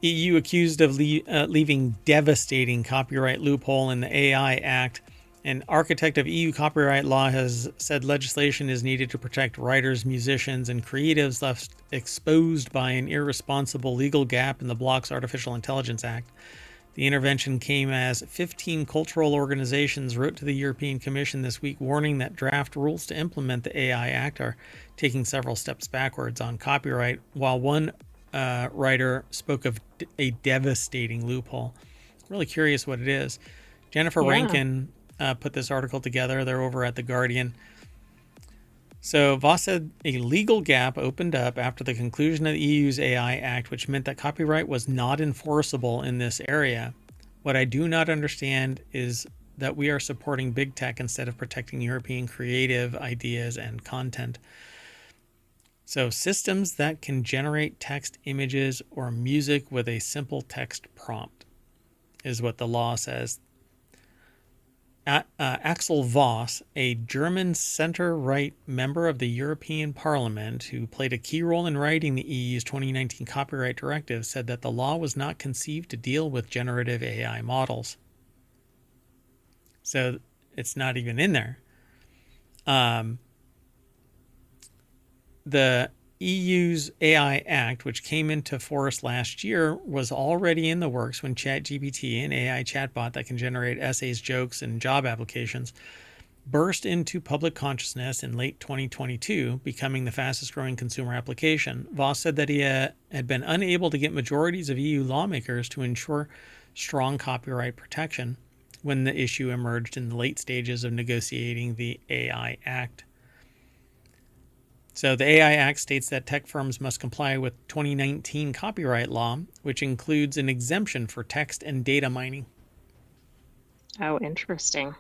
EU accused of leaving devastating copyright loophole in the AI Act. An architect of EU copyright law has said legislation is needed to protect writers, musicians, and creatives left exposed by an irresponsible legal gap in the bloc's Artificial Intelligence Act. The intervention came as 15 cultural organizations wrote to the European Commission this week warning that draft rules to implement the AI Act are taking several steps backwards on copyright, while one writer spoke of a devastating loophole. I'm really curious what it is. Jennifer Yeah. Rankin put this article together. They're over at The Guardian. So Voss said a legal gap opened up after the conclusion of the EU's AI Act, which meant that copyright was not enforceable in this area. What I do not understand is that we are supporting big tech instead of protecting European creative ideas and content. So, systems that can generate text, images, or music with a simple text prompt is what the law says. Axel Voss, a German center-right member of the European Parliament who played a key role in writing the EU's 2019 copyright directive, said that the law was not conceived to deal with generative AI models. So it's not even in there. The EU's AI Act, which came into force last year, was already in the works when ChatGPT, an AI chatbot that can generate essays, jokes, and job applications, burst into public consciousness in late 2022, becoming the fastest growing consumer application. Voss said that he had been unable to get majorities of EU lawmakers to ensure strong copyright protection when the issue emerged in the late stages of negotiating the AI Act. So the AI Act states that tech firms must comply with 2019 copyright law, which includes an exemption for text and data mining. Oh, interesting.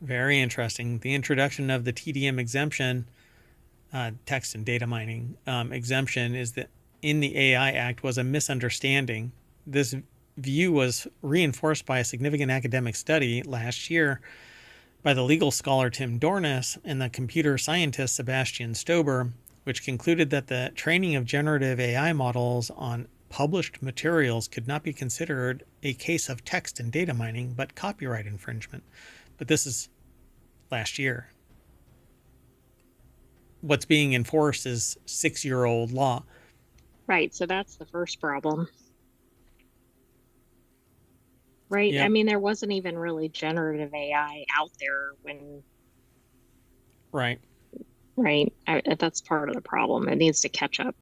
Very interesting. The introduction of the TDM exemption, text and data mining exemption, is that in the AI Act was a misunderstanding. This view was reinforced by a significant academic study last year by the legal scholar Tim Dornis and the computer scientist Sebastian Stober, which concluded that the training of generative AI models on published materials could not be considered a case of text and data mining, but copyright infringement. But this is last year. What's being enforced is 6-year old law. Right. So that's the first problem. Right. I Yep. mean, there wasn't even really generative AI out there when, Right. right? That's part of the problem. It needs to catch up.